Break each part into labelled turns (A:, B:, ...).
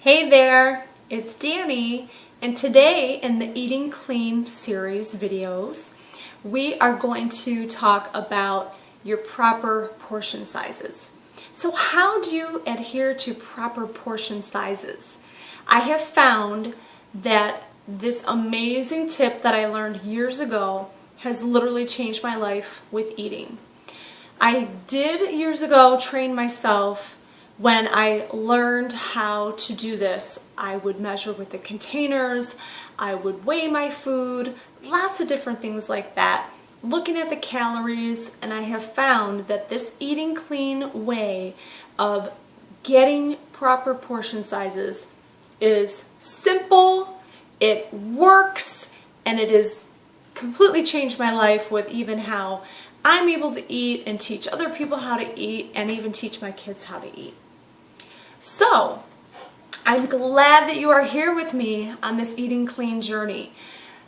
A: Hey there, it's Danny, and today in the Eating Clean series videos, we are going to talk about your proper portion sizes. So how do you adhere to proper portion sizes? I have found that this amazing tip that I learned years ago has literally changed my life with eating. I did years ago train myself. When I learned how to do this, I would measure with the containers, I would weigh my food, lots of different things like that, looking at the calories, and I have found that this eating clean way of getting proper portion sizes is simple, it works, and it has completely changed my life with even how I'm able to eat and teach other people how to eat and even teach my kids how to eat. So, I'm glad that you are here with me on this eating clean journey.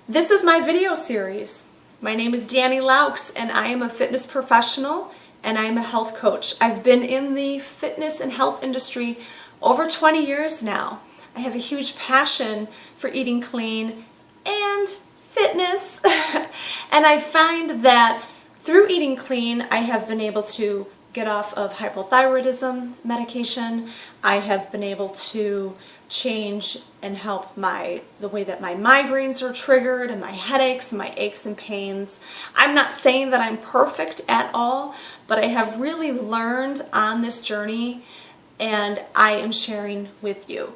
A: This is my video series. My name is Danny Laux and I am a fitness professional and I am a health coach. I've been in the fitness and health industry over 20 years now. I have a huge passion for eating clean and fitness and I find that through eating clean I have been able to get off of hypothyroidism medication. I have been able to change and help the way that my migraines are triggered and my headaches and my aches and pains. I'm not saying that I'm perfect at all, but I have really learned on this journey and I am sharing with you.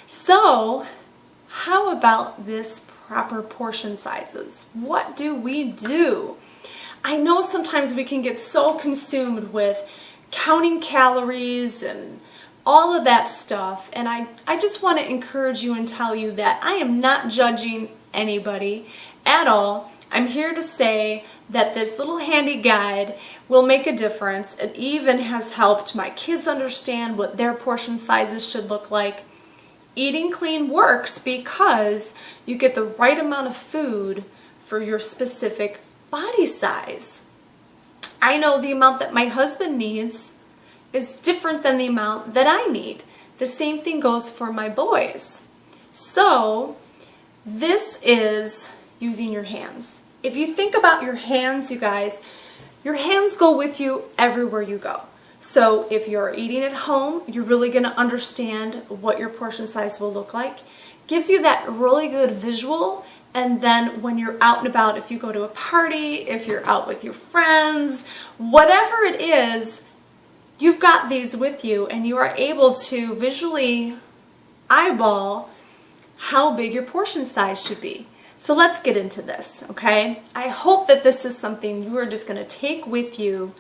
A: So, how about this proper portion sizes? What do we do? I know sometimes we can get so consumed with counting calories and all of that stuff, and I just want to encourage you and tell you that I am not judging anybody at all. I'm here to say that this little handy guide will make a difference. It even has helped my kids understand what their portion sizes should look like. Eating clean works because you get the right amount of food for your specific body size. I know the amount that my husband needs is different than the amount that I need. The same thing goes for my boys. So this is using your hands. If you think about your hands, you guys, your hands go with you everywhere you go. So if you're eating at home, you're really going to understand what your portion size will look like. Gives you that really good visual. And then when you're out and about, if you go to a party, if you're out with your friends, whatever it is, you've got these with you and you are able to visually eyeball how big your portion size should be. So let's get into this, okay? I hope that this is something you are just going to take with you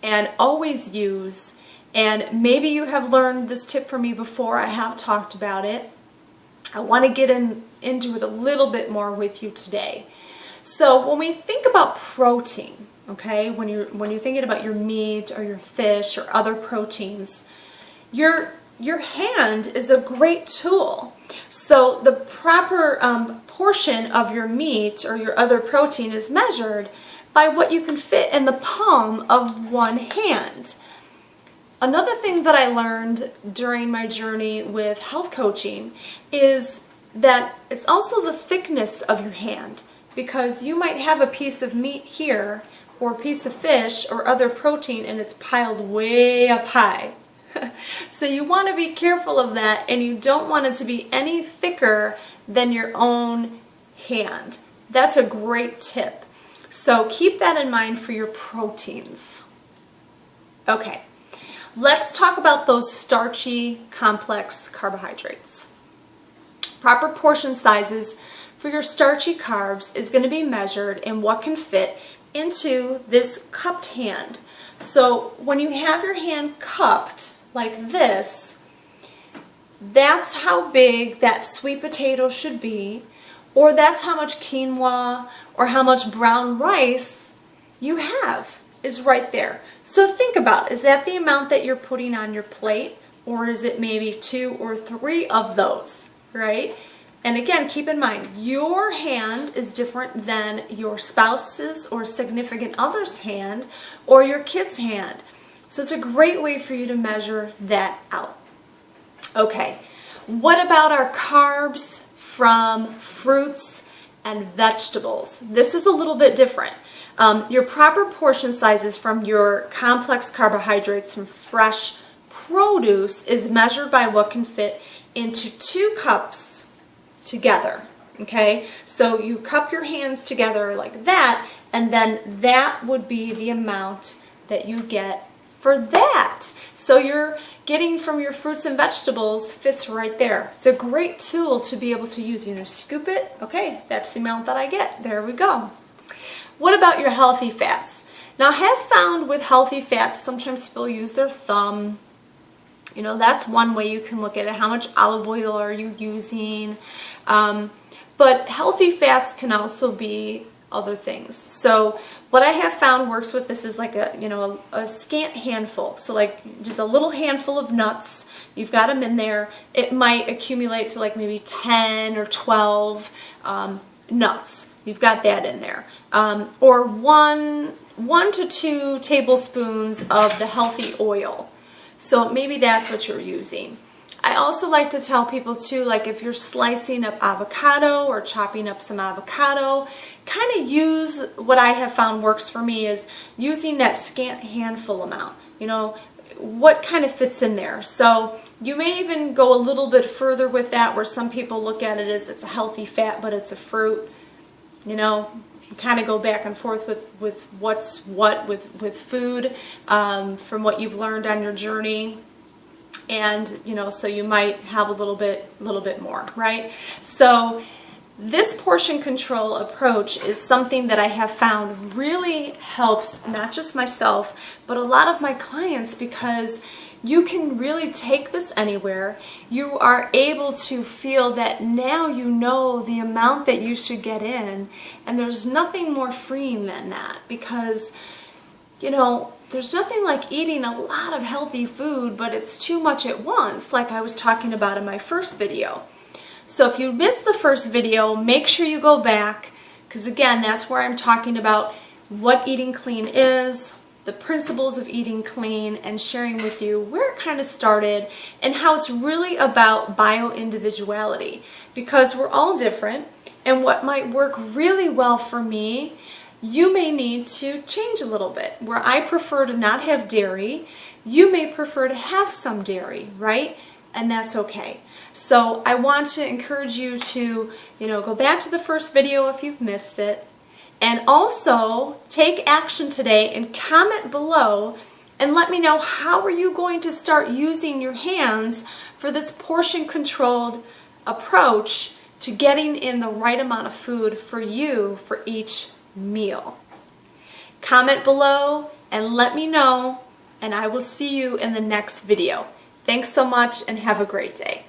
A: and always use. And maybe you have learned this tip from me before. I have talked about it. I want to get into it a little bit more with you today. So when we think about protein, okay, when you're thinking about your meat or your fish or other proteins, your hand is a great tool. So the proper portion of your meat or your other protein is measured by what you can fit in the palm of one hand. Another thing that I learned during my journey with health coaching is that it's also the thickness of your hand, because you might have a piece of meat here or a piece of fish or other protein and it's piled way up high. So you want to be careful of that and you don't want it to be any thicker than your own hand. That's a great tip. So keep that in mind for your proteins. Okay. Let's talk about those starchy, complex carbohydrates. Proper portion sizes for your starchy carbs is going to be measured in what can fit into this cupped hand. So when you have your hand cupped like this, that's how big that sweet potato should be, or that's how much quinoa or how much brown rice you have. Is right there. So think about, is that the amount that you're putting on your plate, or is it maybe 2 or 3 of those, right? And again, keep in mind, your hand is different than your spouse's or significant other's hand or your kid's hand. So it's a great way for you to measure that out. Okay, What about our carbs from fruits and vegetables? This is a little bit different. Your proper portion sizes from your complex carbohydrates from fresh produce is measured by what can fit into 2 cups together. Okay, so you cup your hands together like that, and then that would be the amount that you get for that. So you're getting from your fruits and vegetables fits right there. It's a great tool to be able to use. You know, scoop it. Okay, that's the amount that I get. There we go. What about your healthy fats? Now, I have found with healthy fats, sometimes people use their thumb. You know, that's one way you can look at it. How much olive oil are you using? But healthy fats can also be other things. So what I have found works with this is like a scant handful. So like just a little handful of nuts. You've got them in there. It might accumulate to like maybe 10 or 12 nuts. You've got that in there. Or one to 2 tablespoons of the healthy oil. So maybe that's what you're using. I also like to tell people too, like if you're slicing up avocado or chopping up some avocado, kind of use what I have found works for me is using that scant handful amount. You know, what kind of fits in there. So you may even go a little bit further with that, where some people look at it as it's a healthy fat, but it's a fruit. You know, you kind of go back and forth with what's what with food from what you've learned on your journey. And, you know, so you might have a little bit more, right? So this portion control approach is something that I have found really helps not just myself, but a lot of my clients, because you can really take this anywhere. You are able to feel that now you know the amount that you should get in, and there's nothing more freeing than that, because, you know, there's nothing like eating a lot of healthy food, but it's too much at once, like I was talking about in my first video. So if you missed the first video, make sure you go back, because again, that's where I'm talking about what eating clean is, the principles of eating clean, and sharing with you where it kind of started and how it's really about bio-individuality, because we're all different, and what might work really well for me, you may need to change a little bit. Where I prefer to not have dairy, you may prefer to have some dairy, right? And that's okay. So I want to encourage you to, you know, go back to the first video if you've missed it, and also take action today and comment below and let me know, how are you going to start using your hands for this portion controlled approach to getting in the right amount of food for you for each meal. Comment below and let me know, and I will see you in the next video. Thanks so much and have a great day.